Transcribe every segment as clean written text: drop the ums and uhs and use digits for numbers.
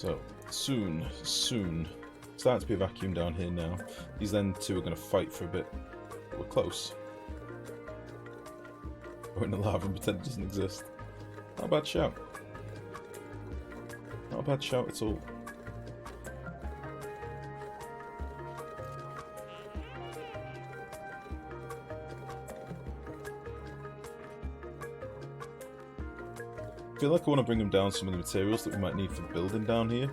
So, soon. Starting to be a vacuum down here now. These then two are going to fight for a bit. But we're close. Go in the lava and pretend it doesn't exist. Not a bad shout. Not a bad shout at all. I feel like I want to bring them down some of the materials that we might need for building down here.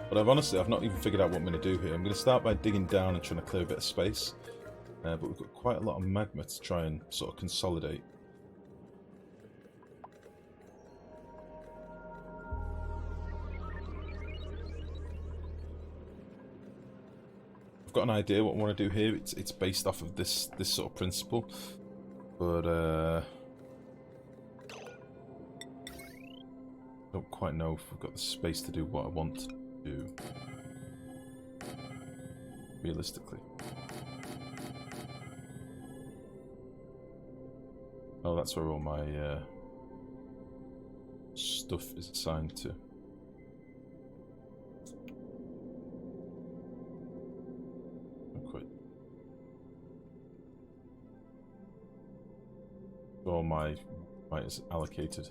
But I've not even figured out what I'm going to do here. I'm going to start by digging down and trying to clear a bit of space. But we've got quite a lot of magma to try and sort of consolidate. I've got an idea what I want to do here. It's based off of this sort of principle. But I don't quite know if we've got the space to do what I want to do. Realistically. Oh, that's where all my stuff is assigned to. Not quite. All my is allocated.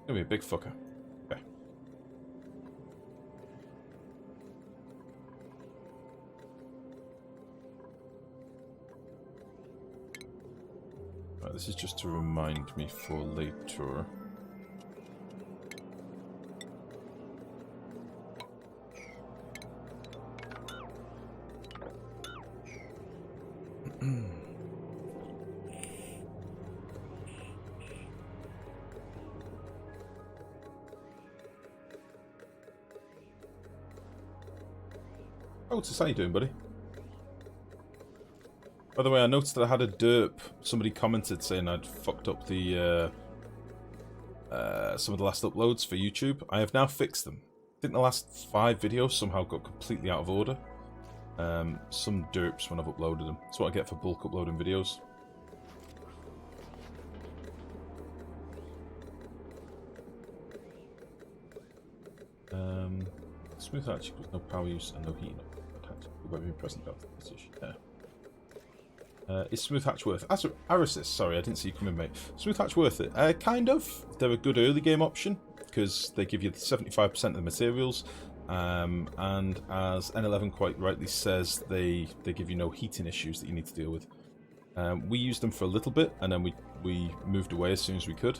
Gonna be a big fucker. Okay. Right, this is just to remind me for later. Oh, what's how you doing, buddy? By the way, I noticed that I had a derp. Somebody commented saying I'd fucked up the some of the last uploads for YouTube. I have now fixed them. I think the last 5 videos somehow got completely out of order. Some derps when I've uploaded them. That's what I get for bulk uploading videos. Smooth hatch with no power use and no heat. Won't be present after this issue. Is Smooth Hatch worth it? Arasis, sorry, I didn't see you come in, mate. Smooth Hatch worth it? Kind of. They're a good early game option because they give you 75% of the materials, and as N11 quite rightly says, they give you no heating issues that you need to deal with. We used them for a little bit, and then we moved away as soon as we could.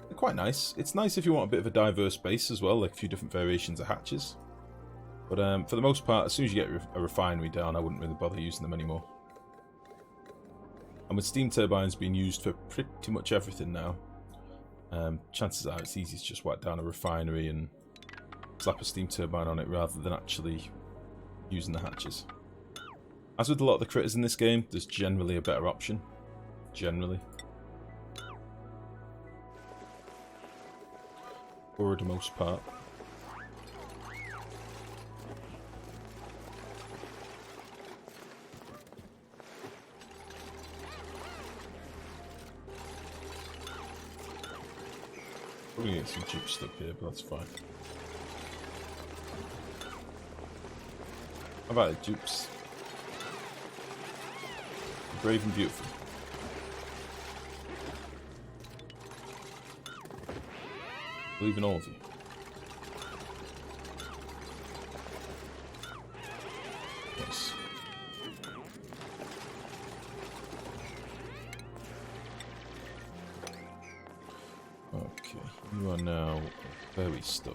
They're quite nice. It's nice if you want a bit of a diverse base as well, like a few different variations of hatches. But for the most part, as soon as you get a refinery down, I wouldn't really bother using them anymore. And with steam turbines being used for pretty much everything now, chances are it's easy to just whack down a refinery and slap a steam turbine on it rather than actually using the hatches. As with a lot of the critters in this game, there's generally a better option. Generally. For the most part. Probably get some dupes stuck here, but that's fine. How about it, dupes? Brave and beautiful. I believe in all of you. Yes. Okay, you are now very stuck.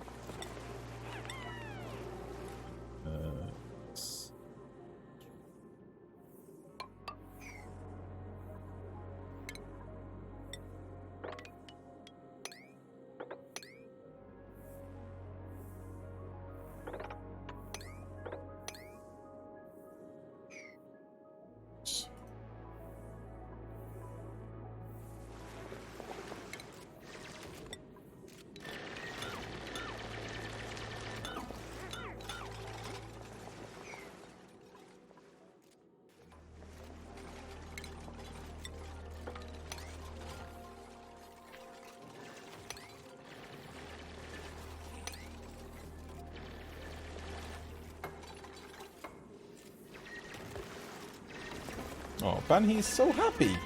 Oh, Banhi is so happy.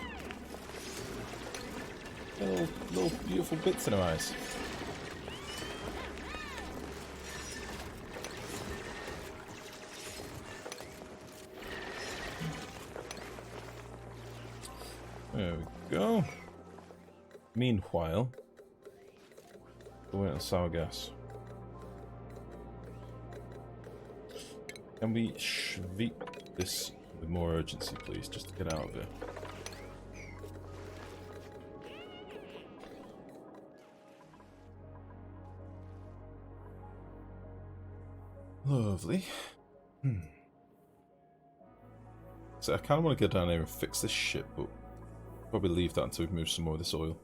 Little beautiful bits in her eyes. There we go. Meanwhile, we're waiting on sour gas. Can we sweep this with more urgency, please, just to get out of here? Lovely. So I kind of want to go down here and fix this shit, but probably leave that until we move some more of this oil.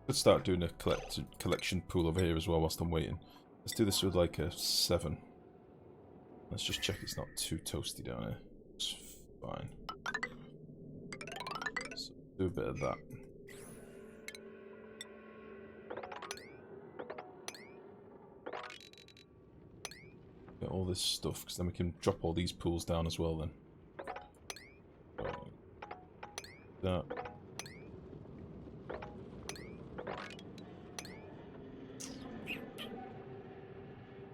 Could start doing a collection pool over here as well whilst I'm waiting. Let's do this with like a 7. Let's just check it's not too toasty down here. It's fine. So do a bit of that. Get all this stuff, because then we can drop all these pools down as well then. That.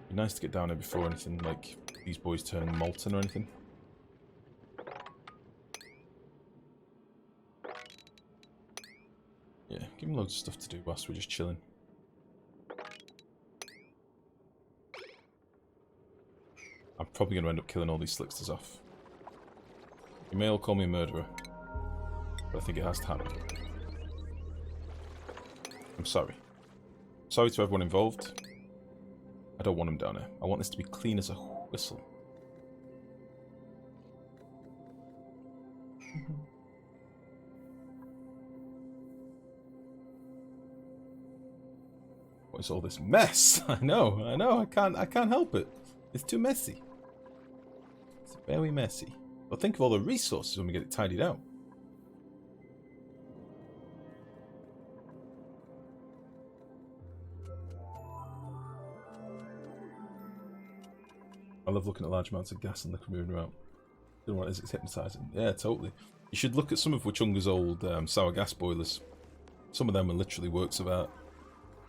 Be nice to get down here before anything like these boys turn molten or anything. Yeah, give them loads of stuff to do whilst we're just chilling. I'm probably going to end up killing all these slicksters off. You may all call me a murderer, but I think it has to happen. I'm sorry. Sorry to everyone involved. I don't want them down here. I want this to be clean as a whistle. What is all this mess? I know, I can't help it. It's too messy. It's very messy. But think of all the resources when we get it tidied out. I love looking at large amounts of gas and liquid moving around. Don't know what it is, it's hypnotising. Yeah, totally. You should look at some of Wachunga's old sour gas boilers. Some of them are literally works of art.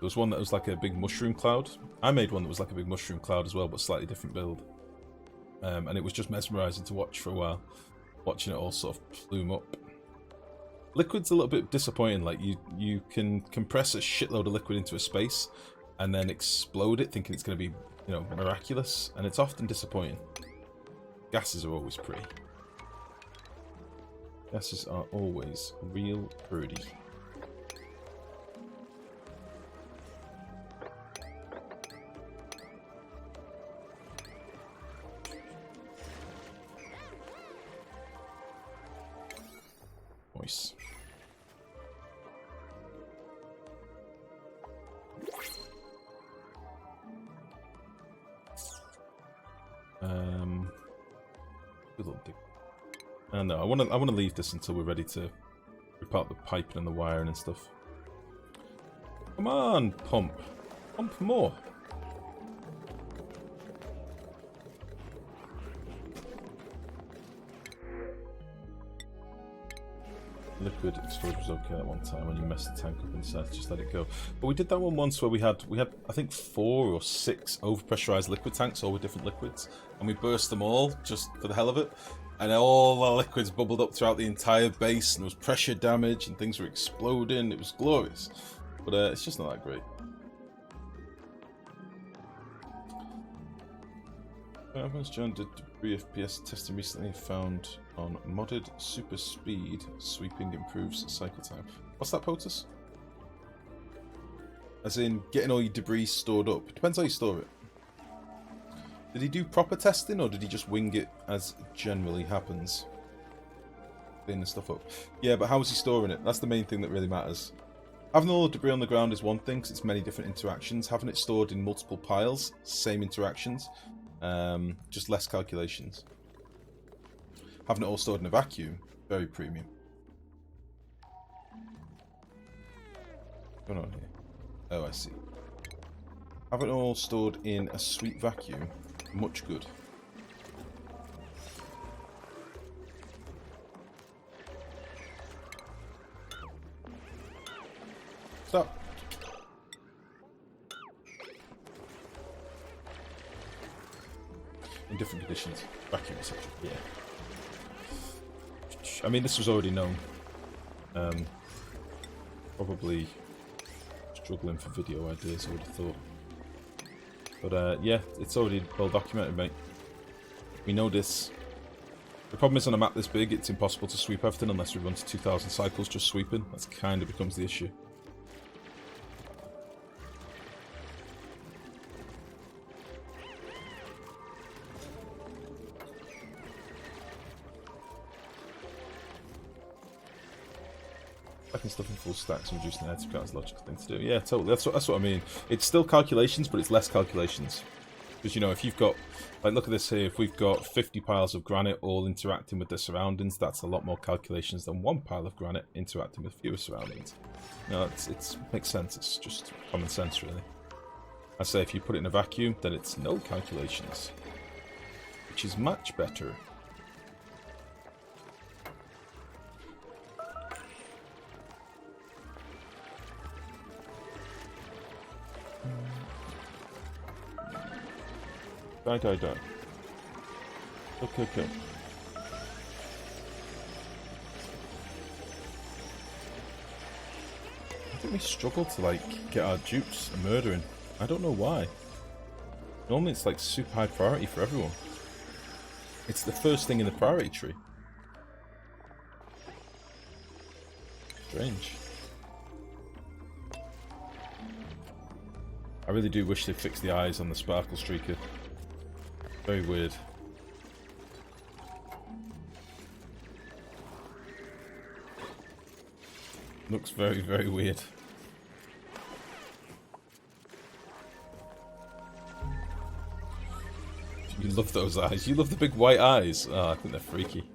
There was one that was like a big mushroom cloud. I made one that was like a big mushroom cloud as well, but slightly different build. And it was just mesmerising to watch for a while. Watching it all sort of plume up. Liquid's a little bit disappointing. Like, you can compress a shitload of liquid into a space and then explode it thinking it's going to be, you know, miraculous. And it's often disappointing. Gases are always pretty. Gases are always real pretty. Nice. Good little dig. No, I want to leave this until we're ready to rip out the piping and the wiring and stuff. Come on, pump more. Liquid storage was okay at one time when you messed the tank up inside, just let it go. But we did that one once where we had I think 4 or 6 overpressurized liquid tanks, all with different liquids, and we burst them all just for the hell of it. And all our liquids bubbled up throughout the entire base, and there was pressure damage, and things were exploding. It was glorious, but it's just not that great. Advanced John did debris FPS testing recently, found on modded super speed sweeping improves cycle time. What's that, POTUS? As in getting all your debris stored up. It depends how you store it. Did he do proper testing, or did he just wing it as generally happens? Clean the stuff up. Yeah, but how is he storing it? That's the main thing that really matters. Having all the debris on the ground is one thing, because it's many different interactions. Having it stored in multiple piles, same interactions. Just less calculations. Having it all stored in a vacuum, very premium. What's going on here? Oh, I see. Having it all stored in a sweet vacuum, much good. Stop. In different conditions. Vacuum, etc. Yeah. I mean, this was already known. Probably struggling for video ideas, I would have thought. But yeah, it's already well documented, mate. We know this. The problem is on a map this big, it's impossible to sweep everything unless we run to 2,000 cycles just sweeping. That's kind of becomes the issue. Packing stuff in full stacks and reducing the item count is a logical thing to do. Yeah, totally. That's what I mean. It's still calculations, but it's less calculations. Because, you know, if you've got... Like, look at this here. If we've got 50 piles of granite all interacting with the surroundings, that's a lot more calculations than one pile of granite interacting with fewer surroundings. No, it makes sense. It's just common sense, really. I say if you put it in a vacuum, then it's no calculations. Which is much better. Die. Okay. I think we struggle to, like, get our dupes murdering. I don't know why. Normally it's, like, super high priority for everyone. It's the first thing in the priority tree. Strange. I really do wish they'd fix the eyes on the sparkle streaker. Very weird. Looks very, very weird. You love those eyes. You love the big white eyes. Oh, I think they're freaky.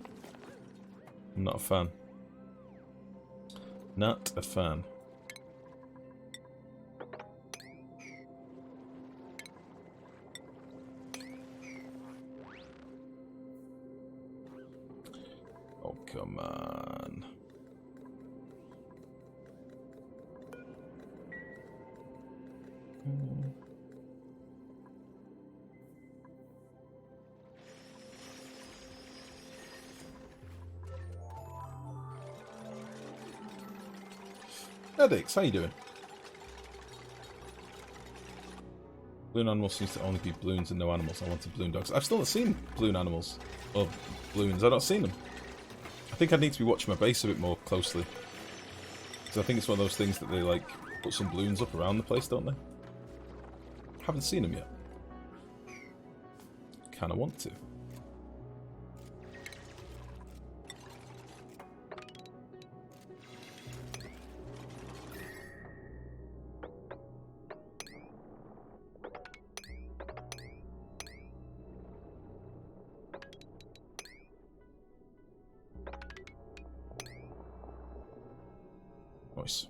I'm not a fan. Not a fan. Oh, come on. Edix, how you doing? Balloon animals seems to only be balloons and no animals. I wanted balloon dogs. I've still not seen balloon animals. Or balloons. I've not seen them. I think I need to be watching my base a bit more closely. Because I think it's one of those things that they, like, put some balloons up around the place, don't they? Haven't seen them yet. Kinda want to. Nice.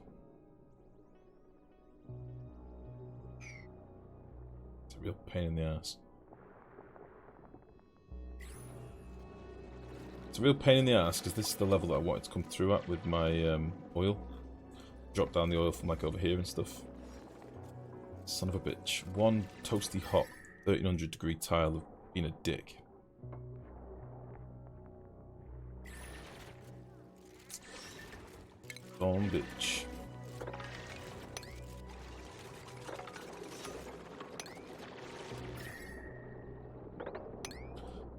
It's a real pain in the ass. It's a real pain in the ass because this is the level that I wanted to come through at with my oil. Drop down the oil from like over here and stuff. Son of a bitch. One toasty hot 1300 degree tile of being a dick. Bomb bitch.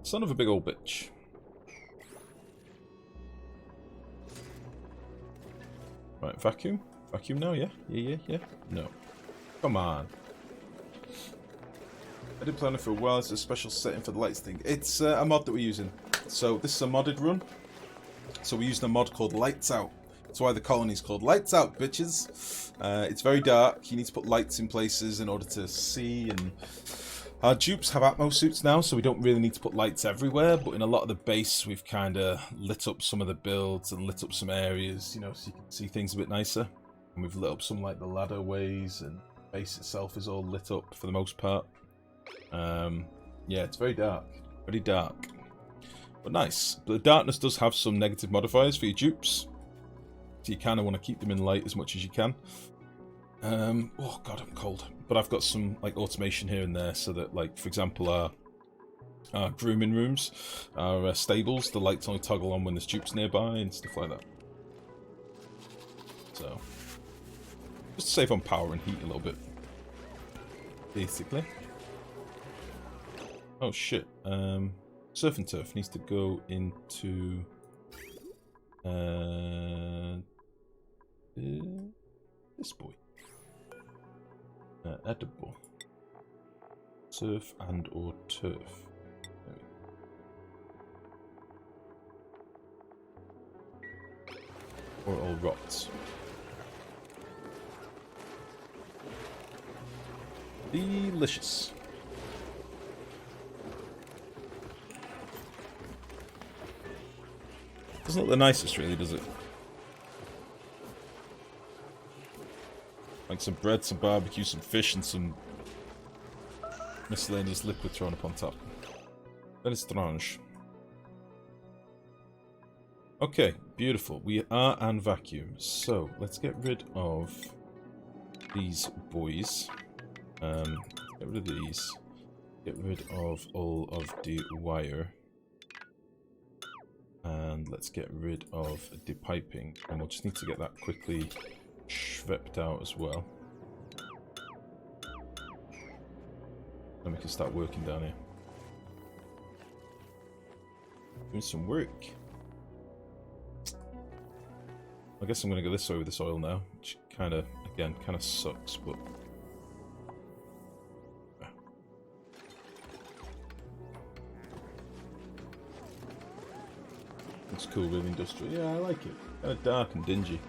Son of a big old bitch. Right, vacuum? Vacuum now, yeah? Yeah. No. Come on. I did plan it for a while. It's a special setting for the lights thing. It's a mod that we're using. So this is a modded run. So we're using a mod called Lights Out. That's why the colony's called Lights Out, bitches. It's very dark. You need to put lights in places in order to see. And our dupes have Atmo suits now, so we don't really need to put lights everywhere. But in a lot of the base, we've kind of lit up some of the builds and lit up some areas, you know, so you can see things a bit nicer. And we've lit up some like the ladder ways, and the base itself is all lit up for the most part. Yeah, it's very dark. Very dark. But nice. But the darkness does have some negative modifiers for your dupes. So you kind of want to keep them in light as much as you can. Oh god, I'm cold. But I've got some like automation here and there, so that, like, for example, our grooming rooms, our stables, the lights only toggle on when there's dupes nearby and stuff like that. So, just to save on power and heat a little bit, basically. Oh shit. Surf and turf needs to go into this boy. Edible. Surf and or turf. Or it all rots. Delicious. Doesn't look the nicest, really, does it? Like some bread, some barbecue, some fish, and some miscellaneous liquid thrown up on top. Very strange. Okay, beautiful. We are and vacuum. So let's get rid of these boys. Get rid of these. Get rid of all of the wire. And let's get rid of the piping. And we'll just need to get that quickly schwepped out as well. Then we can start working down here. Doing some work. I guess I'm going to go this way with this oil now, which kind of, again, kind of sucks, but... Looks cool, really industrial. Yeah, I like it. Kind of dark and dingy.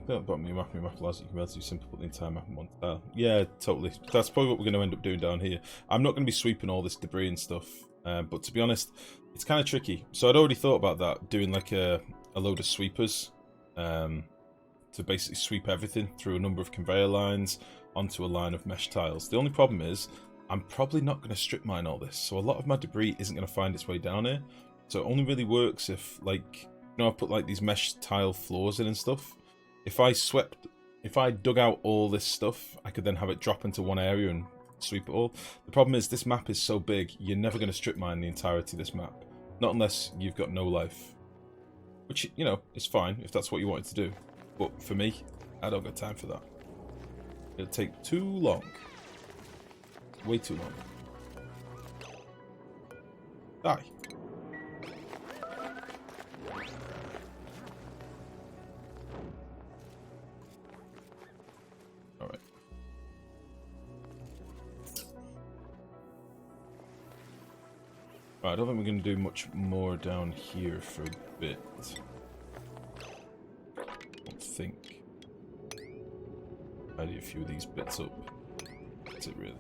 That bottom of your map allows you to relatively simply put the entire map in one tile. Yeah, totally. That's probably what we're going to end up doing down here. I'm not going to be sweeping all this debris and stuff, but to be honest, it's kind of tricky. So I'd already thought about that, doing like a load of sweepers to basically sweep everything through a number of conveyor lines onto a line of mesh tiles. The only problem is I'm probably not going to strip mine all this, so a lot of my debris isn't going to find its way down here. So it only really works if, like, you know, I put like these mesh tile floors in and stuff. If I dug out all this stuff, I could then have it drop into one area and sweep it all. The problem is this map is so big, you're never going to strip mine the entirety of this map. Not unless you've got no life. Which, you know, is fine if that's what you wanted to do. But for me, I don't got time for that. It'll take too long. Way too long. Die. Alright. Right, I don't think we're going to do much more down here for a bit. I don't think. Tidy a few of these bits up. That's it, really.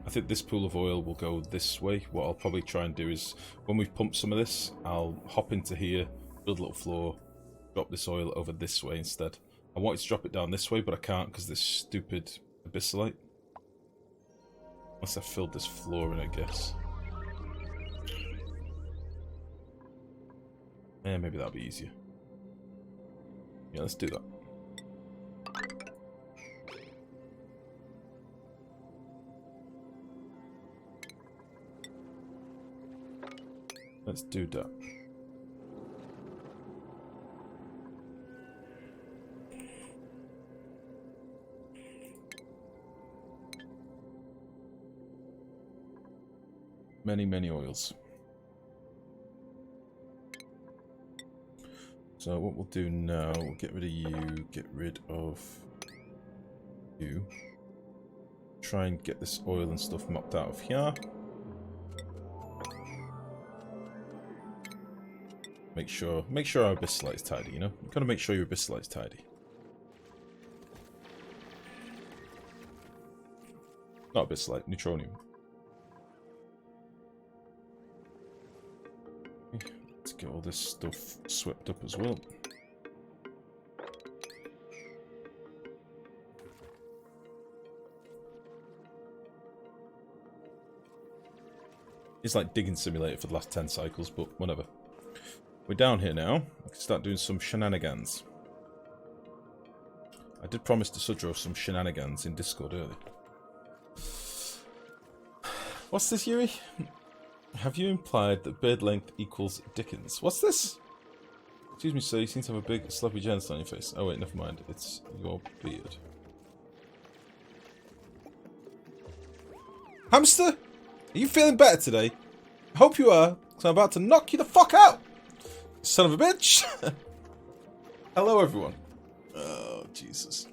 I think this pool of oil will go this way. What I'll probably try and do is, when we've pumped some of this, I'll hop into here, build a little floor, drop this oil over this way instead. I wanted to drop it down this way, but I can't because this stupid abyssalite. Unless I filled this floor in, I guess. Yeah, maybe that'll be easier. Yeah, let's do that. Let's do that. Many, many oils. So what we'll do now, we'll get rid of you, get rid of you. Try and get this oil and stuff mopped out of here. Make sure our abyssalite is tidy, you know? You've got to make sure your abyssalite is tidy. Not abyssalite, neutronium. to get all this stuff swept up as well. It's like digging simulator for the last 10 cycles, but whatever. We're down here now. We can start doing some shenanigans. I did promise to Sudro some shenanigans in Discord earlier. What's this, Yuri? Have you implied that beard length equals Dickens? What's this? Excuse me, sir, you seem to have a big sloppy gents on your face. Oh wait, never mind. It's your beard. Hamster? Are you feeling better today? I hope you are, because I'm about to knock you the fuck out! Son of a bitch! Hello, everyone. Oh, Jesus.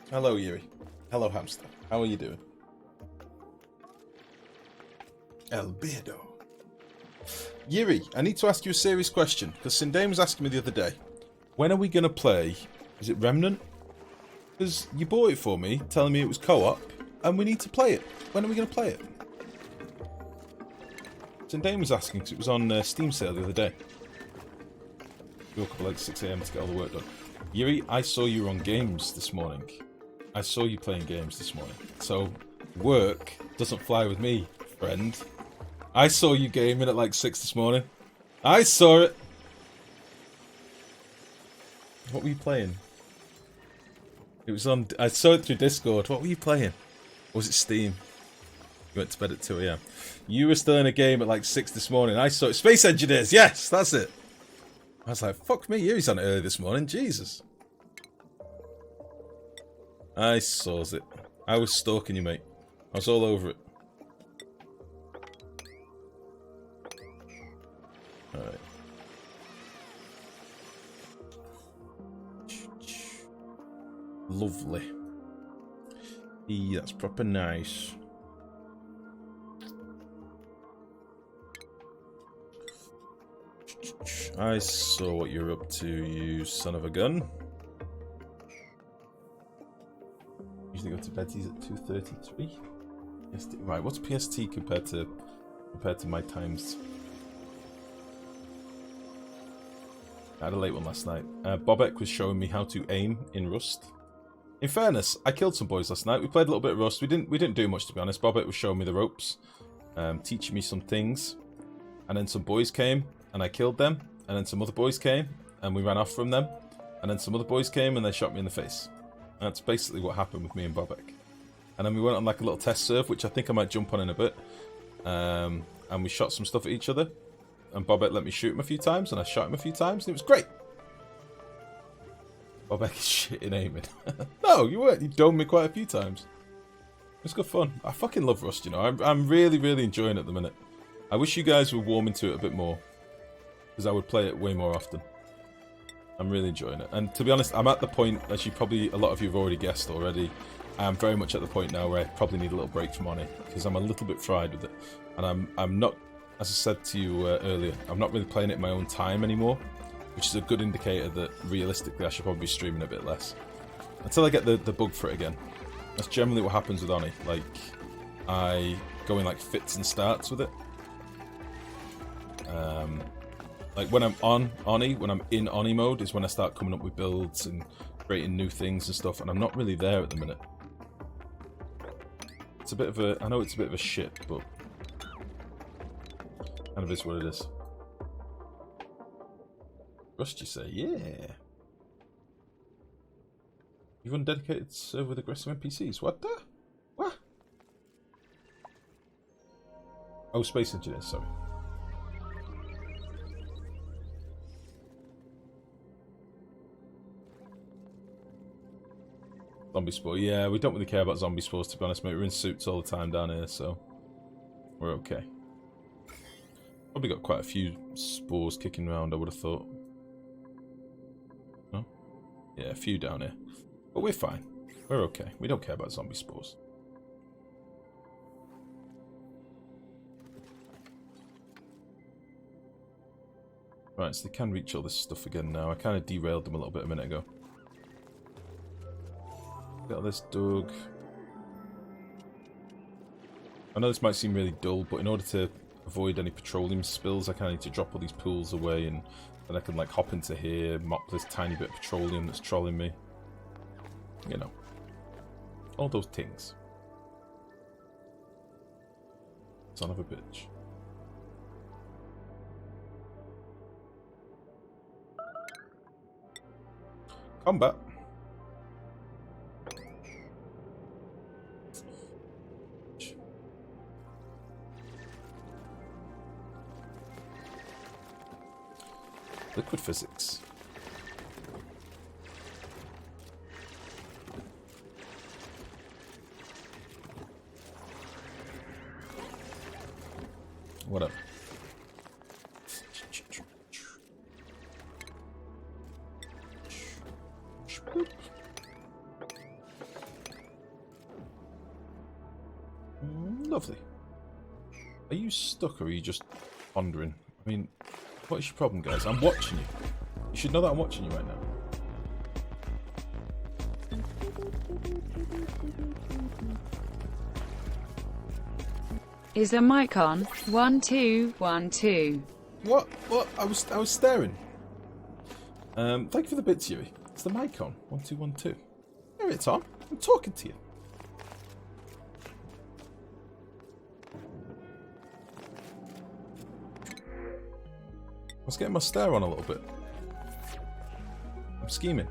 Hello, Yuri. Hello, Hamster. How are you doing? Albedo. Yuri, I need to ask you a serious question, because Sindane was asking me the other day. When are we going to play... Is it Remnant? Because you bought it for me, telling me it was co-op, and we need to play it. When are we going to play it? Sindane was asking, because it was on Steam sale the other day. We woke up at like 6 AM to get all the work done. Yuri, I saw you on games this morning. I saw you playing games this morning. So, work doesn't fly with me, friend. I saw you gaming at like 6 this morning. I saw it. What were you playing? It was on... I saw it through Discord. What were you playing? Or was it Steam? You went to bed at 2 AM. You were still in a game at like 6 this morning. I saw it. Space Engineers. Yes, that's it. I was like, fuck me. Yuri's on it early this morning. Jesus. I saw it. I was stalking you, mate. I was all over it. Alright. Lovely. Yeah, that's proper nice. I saw what you're up to, you son of a gun. Usually go to bed at 2:33. Right, what's PST compared to my times? I had a late one last night. Bobek was showing me how to aim in Rust. In fairness, I killed some boys last night. We played a little bit of Rust. We didn't do much, to be honest. Bobek was showing me the ropes, teaching me some things, and then some boys came and I killed them, and then some other boys came and we ran off from them, and then some other boys came and they shot me in the face. And that's basically what happened with me and Bobek. And then we went on like a little test serve, which I think I might jump on in a bit, and we shot some stuff at each other. And Bobek let me shoot him a few times, and I shot him a few times, and it was great. Bobek is shit in aiming. No, you weren't. You domed me quite a few times. It was good fun. I fucking love Rust, you know. I'm really, really enjoying it at the minute. I wish you guys would warm into it a bit more, because I would play it way more often. I'm really enjoying it. And to be honest, I'm at the point, as you probably, a lot of you have already guessed already, I'm very much at the point now where I probably need a little break from Oni, because I'm a little bit fried with it. And I'm not... As I said to you earlier, I'm not really playing it in my own time anymore, which is a good indicator that realistically I should probably be streaming a bit less. Until I get the bug for it again. That's generally what happens with Oni. Like, I go in like fits and starts with it. Like when I'm on Oni, when I'm in Oni mode, is when I start coming up with builds and creating new things and stuff, and I'm not really there at the minute. It's a bit of a... I know it's a bit of a shit, but... kind of is what it is. Rust, you say? Yeah. You've undedicated server with aggressive NPCs. What the? What? Oh, Space Engineers, sorry. Zombie spore. Yeah, we don't really care about zombie spores, to be honest, mate. We're in suits all the time down here, so we're okay. Probably got quite a few spores kicking around, I would have thought. No? Yeah, a few down here. But we're fine. We're okay. We don't care about zombie spores. Right, so they can reach all this stuff again now. I kind of derailed them a little bit a minute ago. Got this dug. I know this might seem really dull, but in order to avoid any petroleum spills, I kind of need to drop all these pools away, and then I can like hop into here, mop this tiny bit of petroleum that's trolling me. You know, all those things. Son of a bitch. Combat. Liquid physics. Whatever. Lovely. Are you stuck or are you just pondering? I mean, what is your problem, guys? I'm watching you. You should know that I'm watching you right now. Is the mic on? 1 2 1 2. What? What? I was staring. Thank you for the bits, Yuri. It's the mic on. 1 2 1 2. There it's on. I'm talking to you. I was getting my stare on a little bit. I'm scheming.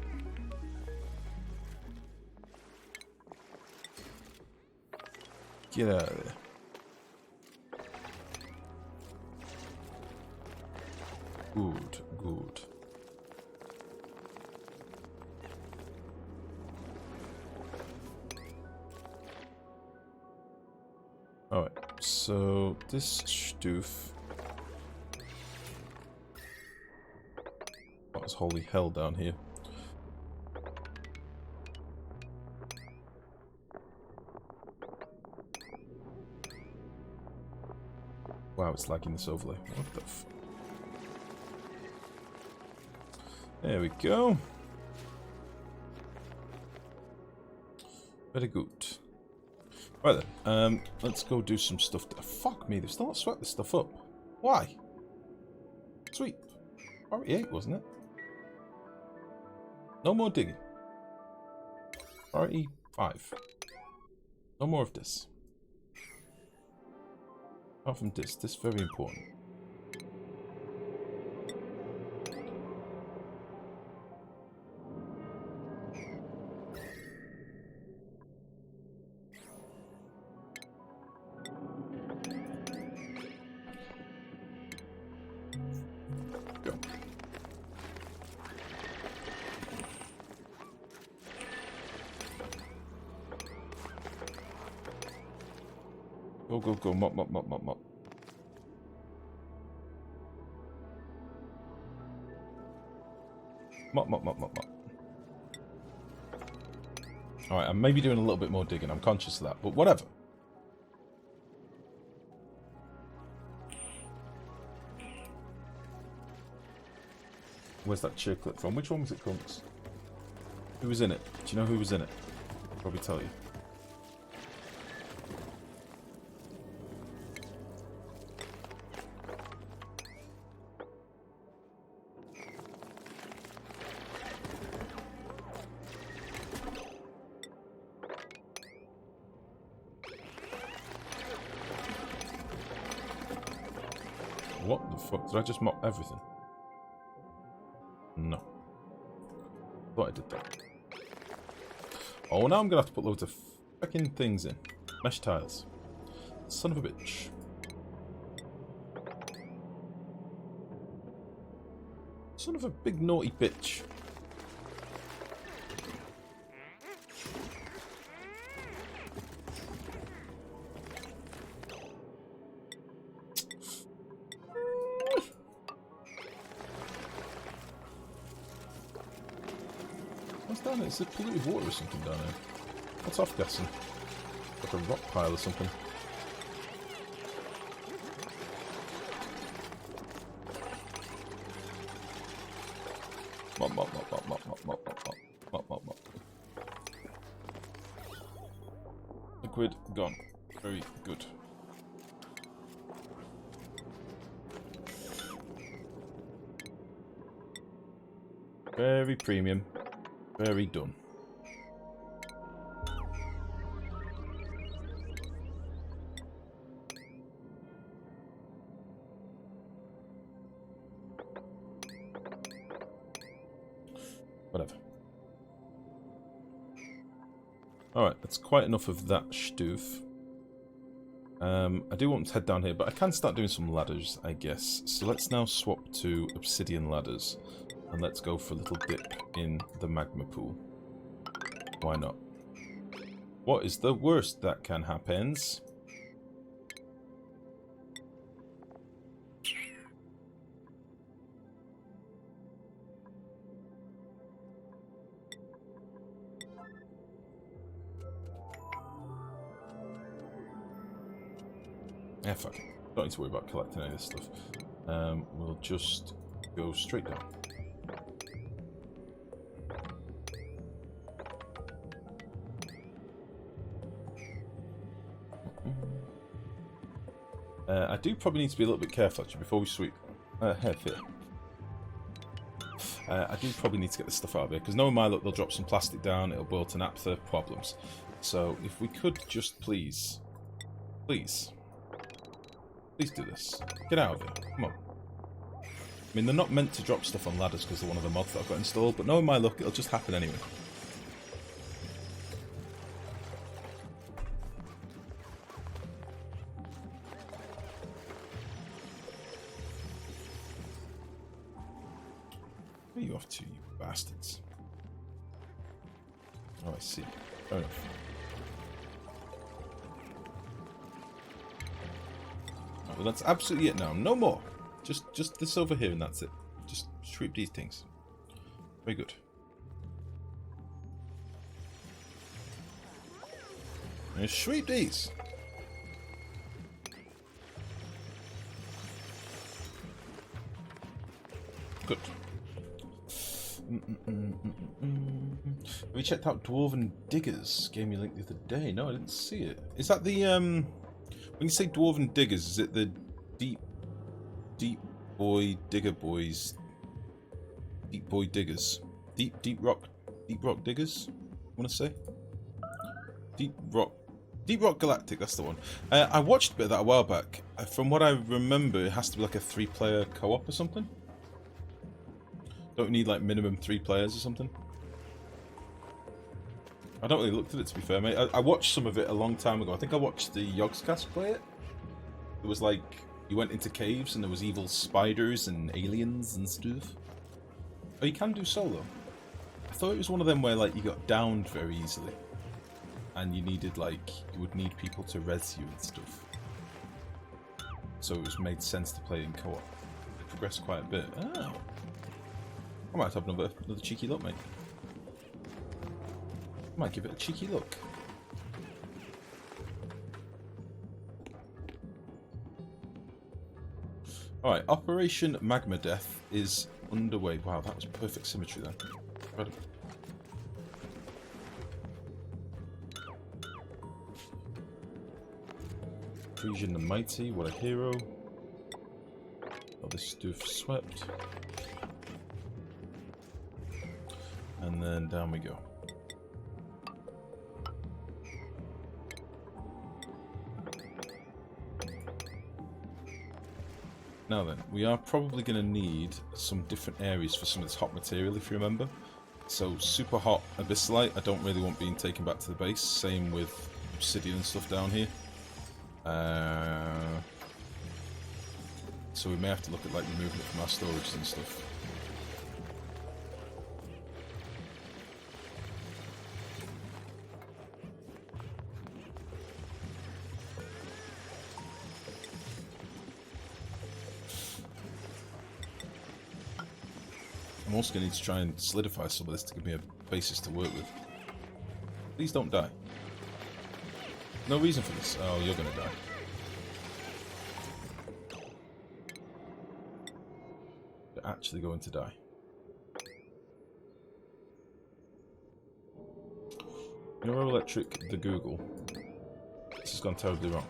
Get out of there. Good, good. Alright, so this stoof. What is holy hell down here? Wow, it's lagging this overlay. What the f... There we go. Very good. Right then, let's go do some stuff. Fuck me, they've still not swept this stuff up. Why? Sweet. Priority 8, wasn't it? No more digging. Priority 5. No more of this. Apart from this is very important. Go, go, go, mop, mop, mop, mop, mop. Mop, mop, mop, mop, mop. Alright, I'm maybe doing a little bit more digging, I'm conscious of that, but whatever. Where's that cheer clip from? Which one was it, Crunks? Who was in it? Do you know who was in it? I'll probably tell you. What the fuck? Did I just mop everything? No. Thought I did that. Oh, now I'm gonna have to put loads of fucking things in. Mesh tiles. Son of a bitch. Son of a big naughty bitch. What's down there? It's a polluted water or something down there. What's off gassing? Like a rock pile or something. Mop, mop, mop, mop, mop, mop, mop, mop, mop, mop, mop. Liquid gone. Very good. Very premium. Very done. Whatever. Alright, that's quite enough of that stoof. I do want to head down here, but I can start doing some ladders, I guess. So let's now swap to obsidian ladders. And let's go for a little dip in the magma pool. Why not? What is the worst that can happen? Yeah, fuck it. Don't need to worry about collecting any of this stuff. We'll just go straight down. I do probably need to be a little bit careful actually before we sweep. Head here. I do probably need to get this stuff out of here because knowing my luck, they'll drop some plastic down. It'll boil to naphtha problems. So if we could just please do this. Get out of here. Come on. I mean, they're not meant to drop stuff on ladders because they're one of the mods that I've got installed, but knowing my luck, it'll just happen anyway. Where are you off to, you bastards? Oh, I see. Fair enough. Well, that's absolutely it now. No more. Just this over here and that's it. Just sweep these things. Very good. And sweep these. Good. We checked out Dwarven Diggers. Gave me a link the other day. No, I didn't see it. Is that the when you say Dwarven Diggers, is it the deep boy digger boys? Deep boy diggers. Deep rock diggers? I wanna say? Deep rock Galactic, that's the one. I watched a bit of that a while back. From what I remember, it has to be like a 3-player co-op or something. Don't need like minimum 3 players or something. I don't really looked at it, to be fair, mate. I watched some of it a long time ago. I think I watched the Yogscast play it. It was like, you went into caves and there was evil spiders and aliens and stuff. Oh, you can do solo. I thought it was one of them where like you got downed very easily. And you needed like, you would need people to res you and stuff. So it was made sense to play in co-op. It progressed quite a bit. Oh. I might have another cheeky look, mate. Might give it a cheeky look. Alright, Operation Magma Death is underway. Wow, that was perfect symmetry then. Incredible. Frisian the Mighty, what a hero. All this stuff swept. And then down we go. Now then, we are probably going to need some different areas for some of this hot material, if you remember. So, super hot abyssalite, I don't really want being taken back to the base. Same with obsidian and stuff down here. So we may have to look at like removing it from our storage and stuff. I'm also going to need to try and solidify some of this to give me a basis to work with. Please don't die. No reason for this. Oh, you're going to die. You're actually going to die. Neuroelectric the Google. This has gone terribly wrong.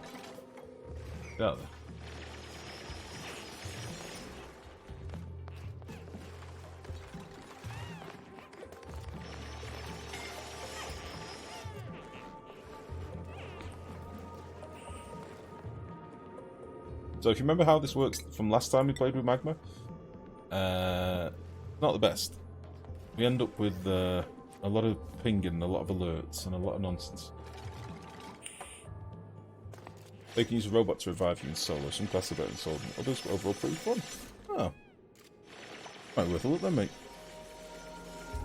Get out of there. So if you remember how this works from last time we played with magma, not the best. We end up with a lot of pinging, a lot of alerts, and a lot of nonsense. They can use a robot to revive you in solo. Some classes are better than solo, others were overall pretty fun. Oh. Might be worth a look then, mate.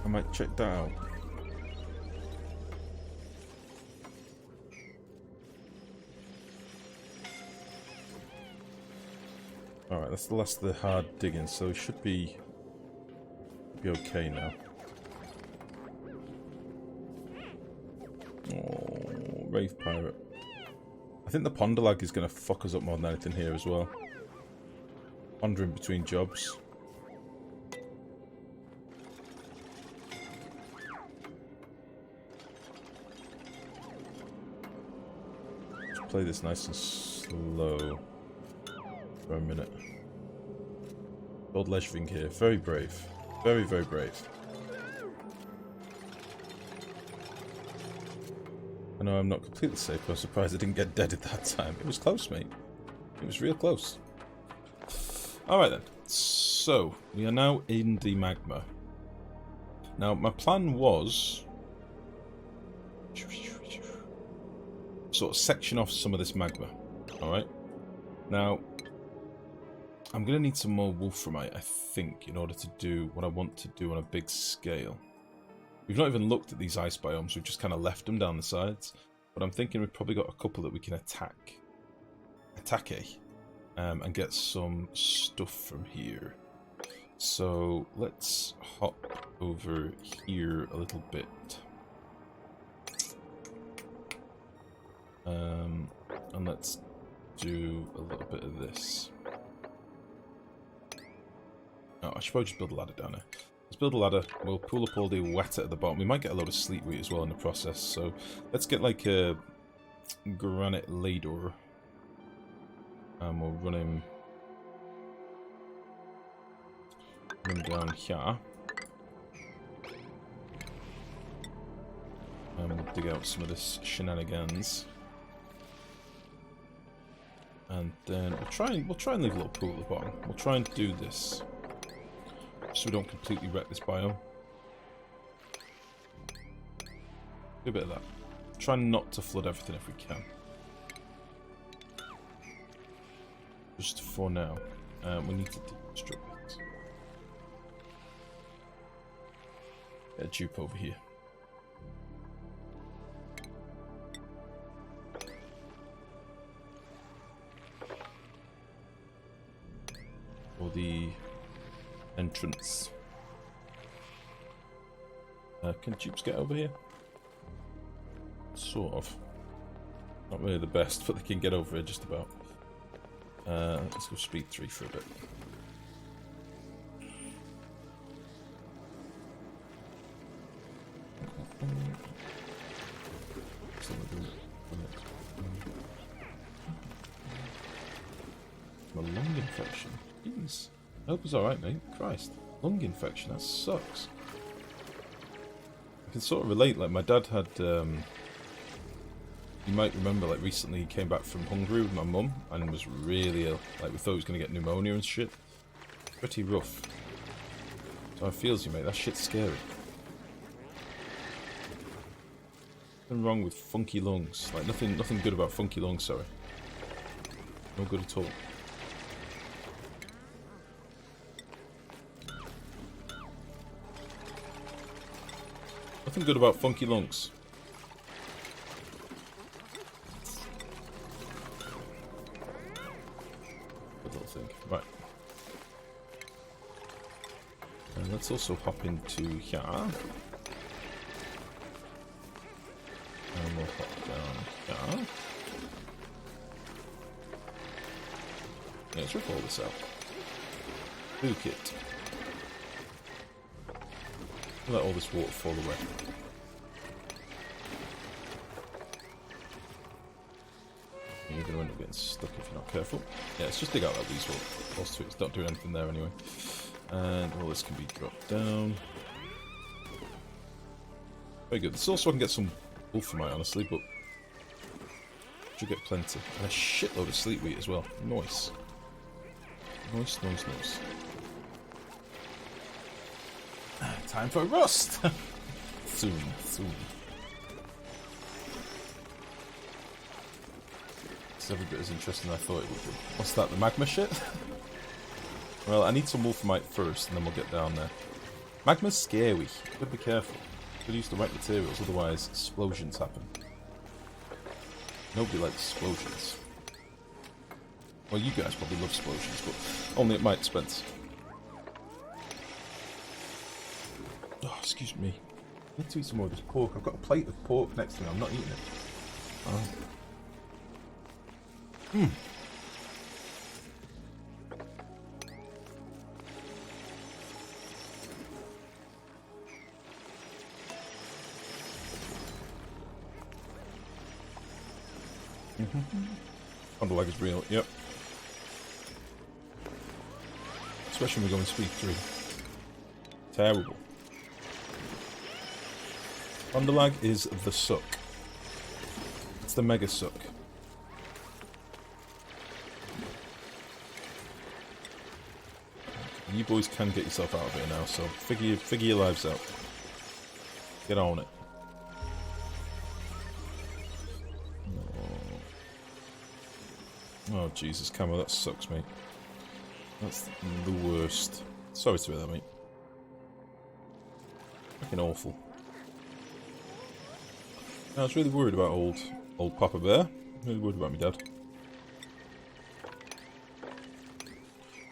I might check that out. Alright, that's the last of the hard digging, so it should be okay now. Oh, Rave Pirate. I think the ponder lag is going to fuck us up more than anything here as well. Pondering between jobs. Let's play this nice and slow for a minute. Old Leshving here, very brave. Very, very brave. I know I'm not completely safe, but I'm surprised I didn't get dead at that time. It was close, mate. It was real close. Alright then. So, we are now in the magma. Now, my plan was sort of section off some of this magma. Alright? Now, I'm going to need some more wolframite, I think, in order to do what I want to do on a big scale. We've not even looked at these ice biomes, we've just kind of left them down the sides. But I'm thinking we've probably got a couple that we can attack. And get some stuff from here. So let's hop over here a little bit. And let's do a little bit of this. Oh, I should probably just build a ladder down there. Let's build a ladder. We'll pull up all the wet at the bottom. We might get a load of sleet wheat as well in the process. So let's get like a granite ladder. And we'll run him down here. And we'll dig out some of this shenanigans. And then we'll try and leave a little pool at the bottom. We'll try and do this, so we don't completely wreck this biome. Do a bit of that. Try not to flood everything if we can. Just for now. We need to deconstruct it. Get a dupe over here. For the entrance. Can dupes get over here? Sort of. Not really the best, but they can get over here just about. Let's go speed 3 for a bit. My lung infection. Jeez. I hope it's alright, mate. Christ. Lung infection, that sucks. I can sort of relate, like my dad had, you might remember, like recently he came back from Hungary with my mum and was really ill. Like we thought he was going to get pneumonia and shit. Pretty rough. So I feels you, mate. That shit's scary. Nothing wrong with funky lungs. Like nothing good about funky lungs, sorry. No good at all. Nothing good about funky lungs. Good little thing. Right. And let's also hop into here. And we'll hop down here. Yeah, let's rip all this out. Book it. Let all this water fall away. You're going to end up getting stuck if you're not careful. Yeah, let's just dig out that weasel. It's not doing anything there anyway. And all this can be dropped down. Very good. This also I can get some wolframite, honestly, but should get plenty. And a shitload of sleet wheat as well. Nice. Nice, nice, nice. Time for rust! Soon, soon. It's every bit as interesting as I thought it would be. What's that, the magma shit? Well, I need some wolframite first, and then we'll get down there. Magma's scary. Gotta be careful. Gotta use the right materials, otherwise explosions happen. Nobody likes explosions. Well, you guys probably love explosions, but only at my expense. Oh, excuse me. I need to eat some more of this pork. I've got a plate of pork next to me. I'm not eating it. Oh. Hmm. Underlag is real, yep. Especially when we go in speed 3. Terrible. Underlag is the suck. It's the mega suck. You boys can get yourself out of here now, so figure your lives out. Get on it. Oh Jesus, Camo, that sucks, mate. That's the worst. Sorry to hear that, mate. Fucking awful. I was really worried about old Papa Bear. Really worried about my dad.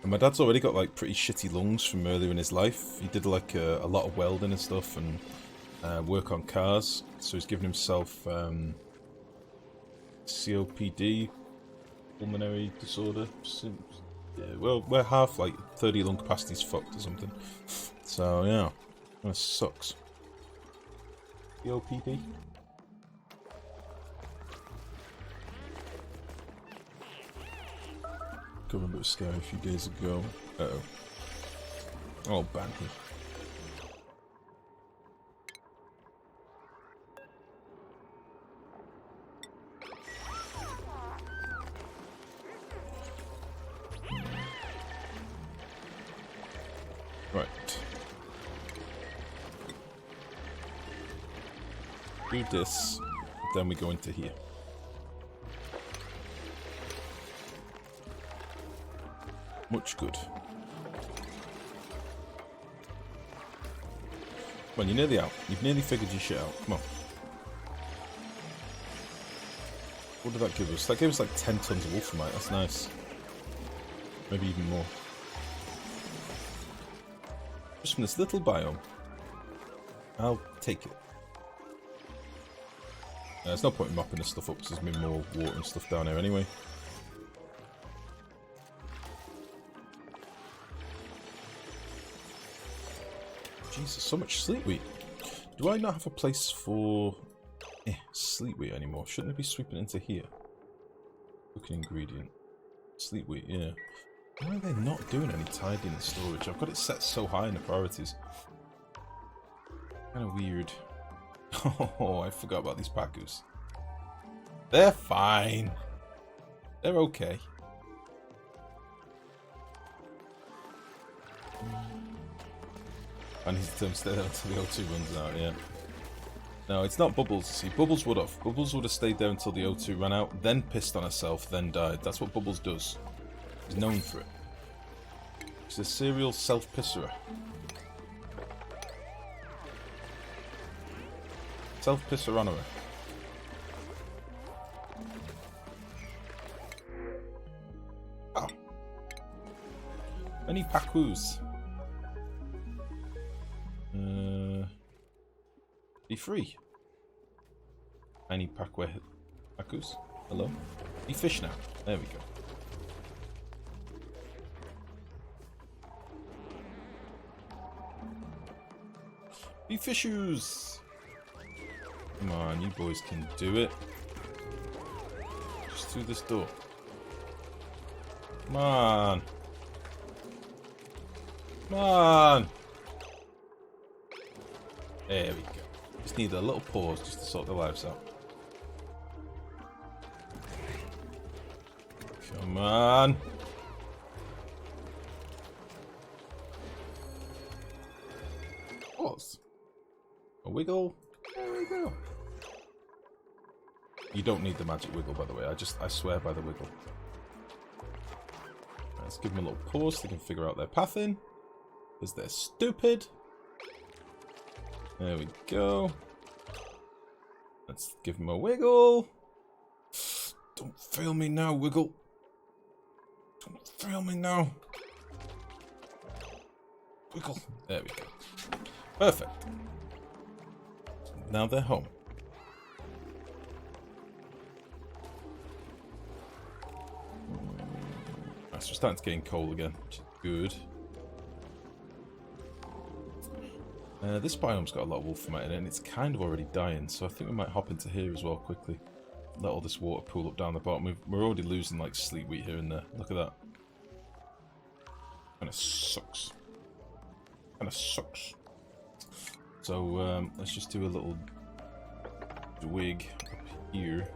And my dad's already got like pretty shitty lungs from earlier in his life. He did like a lot of welding and stuff and work on cars. So he's given himself COPD, pulmonary disorder. Yeah, well, we're half like 30 lung capacity's fucked or something. So yeah, that sucks. COPD. I remember it was scary a few days ago. Uh-oh. Oh, Banty. Right. Do this, then we go into here. Much good. Well, you're nearly out. You've nearly figured your shit out. Come on. What did that give us? That gave us like 10 tons of wolframite. That's nice. Maybe even more. Just from this little biome. I'll take it. There's no point in mopping this stuff up because there's been more water and stuff down here anyway. Jesus, so much sleep wheat. Do I not have a place for sleep wheat anymore? Shouldn't I be sweeping into here? Cooking ingredient. Sleep wheat, yeah. Why are they not doing any tidying and storage? I've got it set so high in the priorities. Kind of weird. Oh, I forgot about these Pacus. They're fine. They're okay. I need to stay there until the O2 runs out, yeah. No, it's not Bubbles, you see. Bubbles would have. Bubbles would have stayed there until the O2 ran out, then pissed on herself, then died. That's what Bubbles does. He's known for it. She's a serial self-pisserer. Self-pisseronerer. Oh. Any Pacus? Be free. Any Pacus? Hello? Be fish now. There we go. Be fishes! Come on, you boys can do it. Just through this door. Come on. Come on. There we go. Just need a little pause just to sort their lives out. Come on. pause. A wiggle. There we go. You don't need the magic wiggle, by the way. I swear by the wiggle. Let's give them a little pause so they can figure out their path in. Because they're stupid. There we go. Let's give them a wiggle. Don't fail me now, wiggle. Don't fail me now. Wiggle. There we go. Perfect. Now they're home. Right, so we're starting to gain coal again, which is good. This biome's got a lot of wolframite in it, and it's kind of already dying, so I think we might hop into here as well quickly. Let all this water pool up down the bottom. We're already losing like sleet wheat here and there. Look at that. Kinda sucks. Kinda sucks. So let's just do a little twig up here.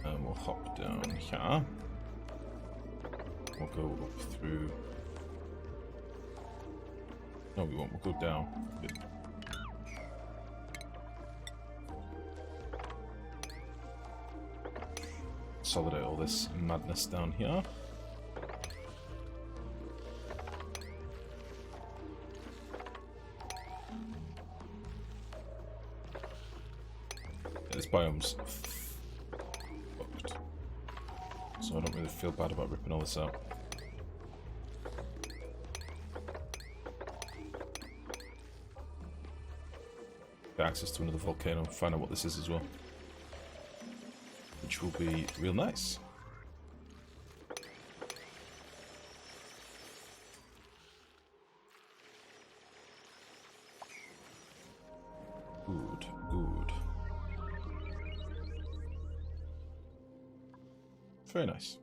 And we'll hop down here. We'll go up through. No, we won't. We'll go down. Good. Consolidate all this madness down here. Yeah, this biome's fucked. So I don't really feel bad about ripping all this out. Get access to another volcano, find out what this is as well. Which will be real nice. Good, good. Very nice.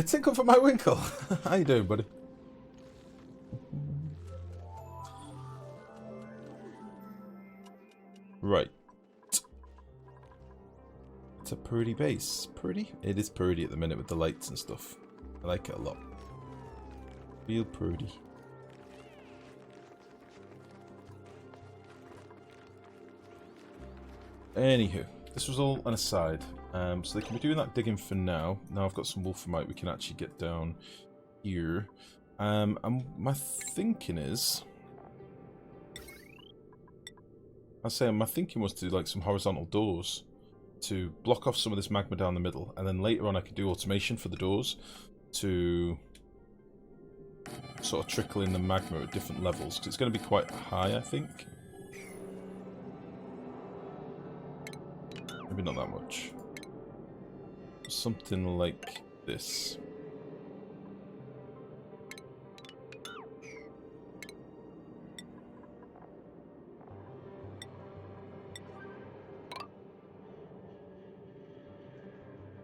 Tinkle for my winkle. How you doing, buddy? Right. It's a pretty base. Pretty? It is pretty at the minute with the lights and stuff. I like it a lot. Real pretty. Anywho, this was all an aside. So they can be doing that digging for now. Now I've got some wolframite we can actually get down here. And my thinking is... my thinking was to do like some horizontal doors to block off some of this magma down the middle, and then later on I could do automation for the doors to sort of trickle in the magma at different levels, because it's going to be quite high, I think. Maybe not that much. Something like this.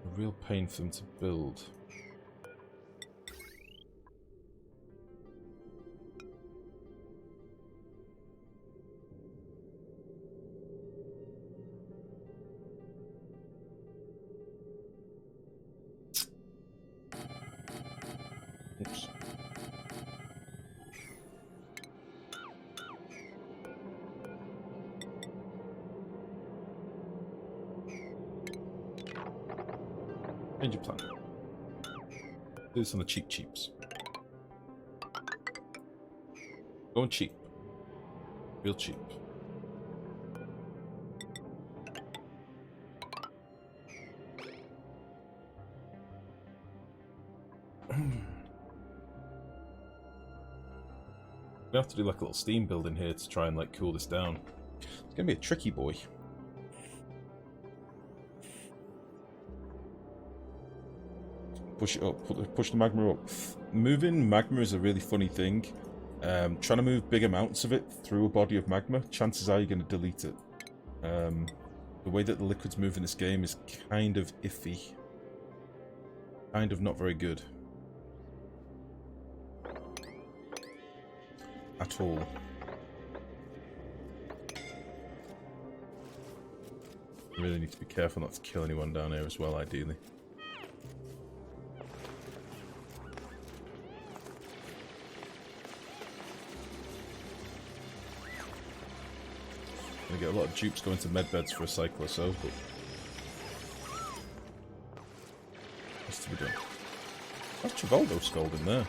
A real pain for them to build. Oops. Change your plan. Do this on the cheaps. Going cheap. Real cheap. We have to do like a little steam building here to try and like cool this down. It's gonna be a tricky boy. Push it up, push the magma up. Moving magma is a really funny thing. Trying to move big amounts of it through a body of magma, chances are you're going to delete it. The way that the liquids move in this game is kind of iffy. Kind of not very good. At all. Really need to be careful not to kill anyone down here as well, ideally. Gonna get a lot of dupes going to medbeds for a cycle or so, but what's to be done? That's Travoldo skulled in there.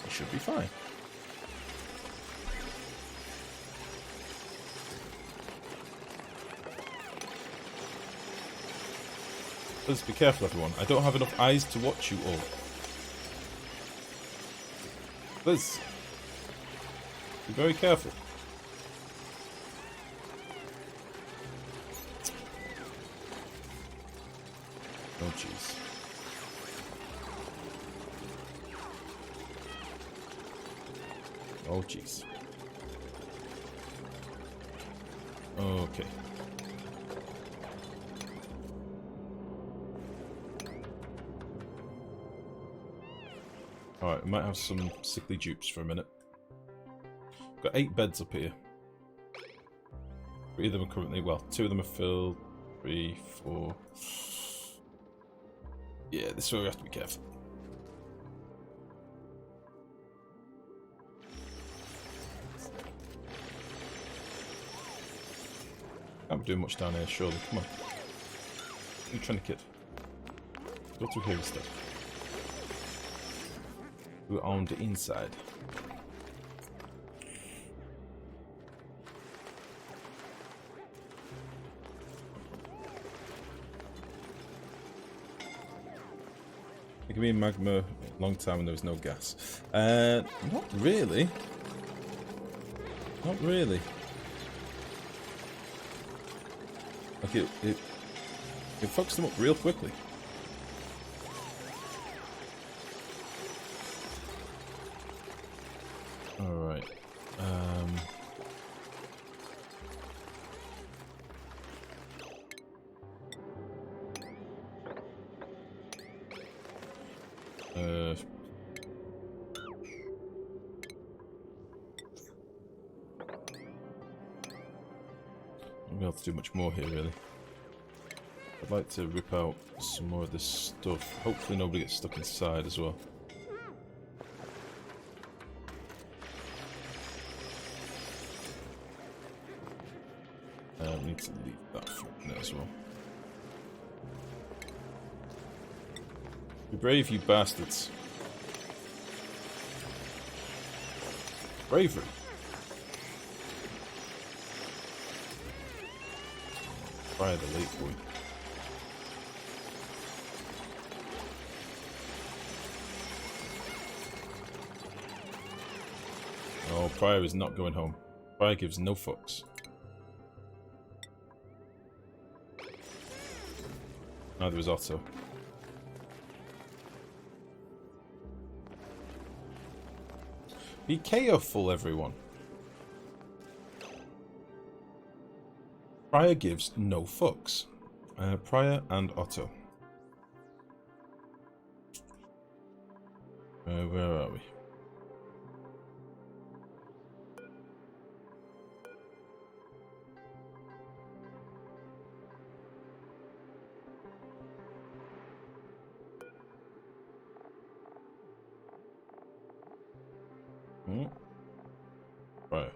It should be fine. Let's be careful, everyone. I don't have enough eyes to watch you all. Liz, be very careful. Oh, jeez. Oh, jeez. Okay. Alright, we might have some sickly dupes for a minute. Got 8 beds up here. 3 of them are currently, well, 2 of them are filled. 3, 4. Yeah, this is where we have to be careful. Can't be doing much down here, surely. Come on. You trying to kid? Go through here instead. We're on the inside. It can be in magma a long time when there was no gas. Not really. Not really. Like it fucks them up real quickly. Alright. I'm not able to do much more here, really. I'd like to rip out some more of this stuff. Hopefully nobody gets stuck inside as well. I need to leave that in there as well. Be brave, you bastards. Bravery. Fire the late boy. Oh, Pryor is not going home. Pryor gives no fucks. Neither is Otto. Be careful, everyone. Pryor gives no fucks. Pryor and Otto. Where are we? Right.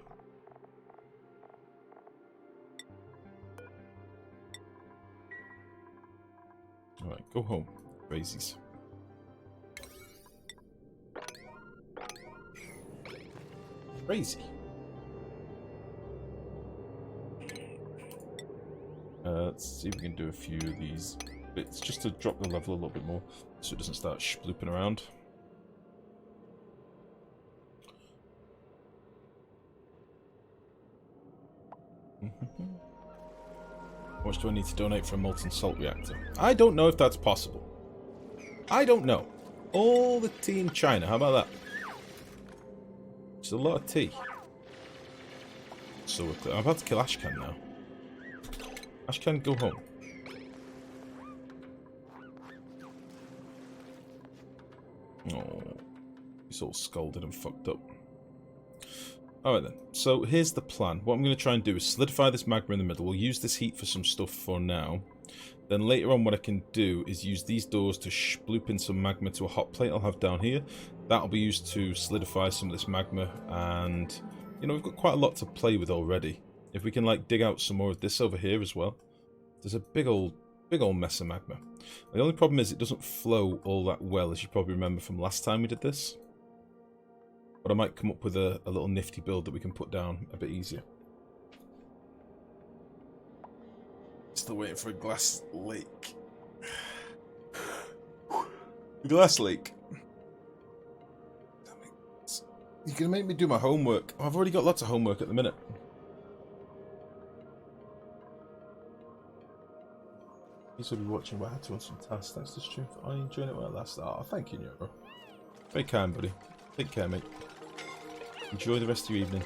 Alright, go home, crazies. Crazy. Let's see if we can do a few of these bits just to drop the level a little bit more so it doesn't start splooping around. How much do I need to donate for a molten salt reactor? I don't know if that's possible. I don't know. All the tea in China, how about that? It's a lot of tea. So we're clear. I'm about to kill Ashcan now. Ashcan, go home. Oh, he's all scalded and fucked up. Alright then, so here's the plan. What I'm going to try and do is solidify this magma in the middle. We'll use this heat for some stuff for now. Then later on what I can do is use these doors to sploop in some magma to a hot plate I'll have down here. That'll be used to solidify some of this magma, and you know, we've got quite a lot to play with already. If we can like dig out some more of this over here as well. There's a big old mess of magma. The only problem is it doesn't flow all that well, as you probably remember from last time we did this. But I might come up with a little nifty build that we can put down a bit easier. Still waiting for a glass lake. Glass lake. You're going to make me do my homework. Oh, I've already got lots of homework at the minute. He's will be watching, but I had to run some tasks. Thanks to stream for enjoying it while it lasts. Oh, thank you, Nero. Very kind, buddy. Take care, mate. Enjoy the rest of your evening.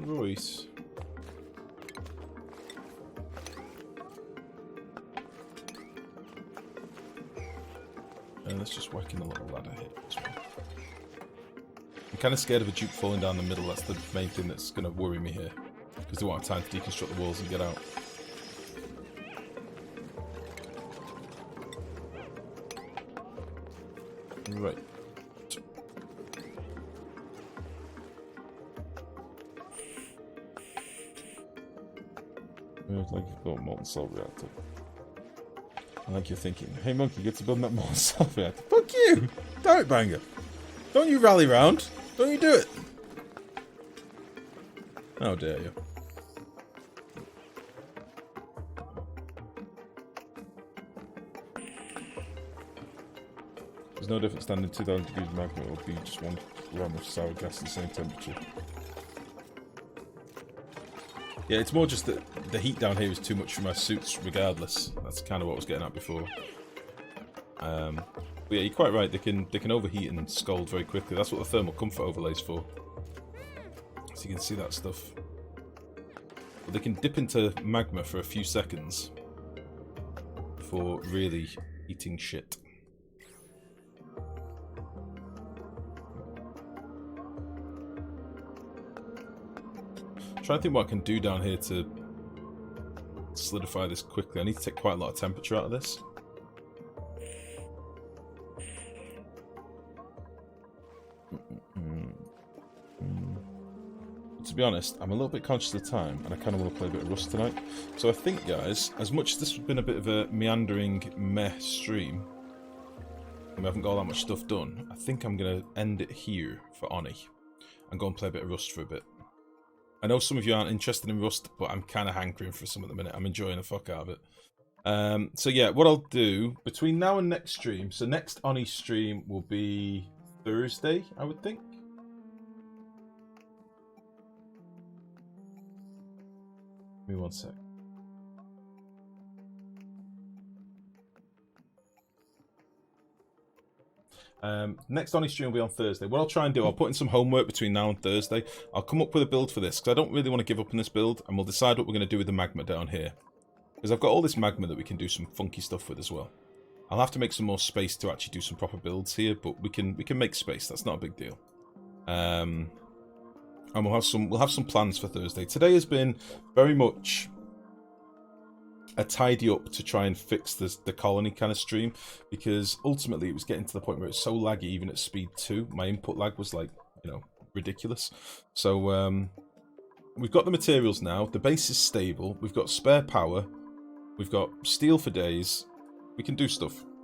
Royce. Let's just whack in a little ladder here as well. I'm kind of scared of a dupe falling down the middle. That's the main thing that's going to worry me here, because they won't have time to deconstruct the walls and get out. Right. Like you've got a molten salt reactor. I like you're thinking, hey monkey, get to build that molten salt reactor. Fuck you! Damn it, Banger! Don't you rally round! Don't you do it! How dare you? There's no difference standing 2,000 degrees magma or be just 1 gram of sour gas at the same temperature. Yeah, it's more just that the heat down here is too much for my suits regardless. That's kind of what I was getting at before. But yeah, you're quite right, they can overheat and scald very quickly. That's what the thermal comfort overlay's for. So you can see that stuff. But they can dip into magma for a few seconds before really eating shit. I'm trying to think what I can do down here to solidify this quickly. I need to take quite a lot of temperature out of this. To be honest, I'm a little bit conscious of time, and I kind of want to play a bit of Rust tonight. So I think, guys, as much as this has been a bit of a meandering meh stream, and we haven't got all that much stuff done, I think I'm going to end it here for Oni, and go and play a bit of Rust for a bit. I know some of you aren't interested in Rust, but I'm kind of hankering for some at the minute. I'm enjoying the fuck out of it. So yeah, what I'll do between now and next stream, so next Oni stream will be Thursday, I would think. Give me one sec. Next Oni stream will be on Thursday. What I'll try and do, I'll put in some homework between now and Thursday. I'll come up with a build for this, because I don't really want to give up on this build, and we'll decide what we're going to do with the magma down here. Because I've got all this magma that we can do some funky stuff with as well. I'll have to make some more space to actually do some proper builds here, but we can make space. That's not a big deal. And we'll have some plans for Thursday. Today has been very much a tidy up to try and fix the colony kind of stream, because ultimately it was getting to the point where it's so laggy even at speed 2. My input lag was like, you know, ridiculous. So we've got the materials now. The base is stable. We've got spare power. We've got steel for days. We can do stuff.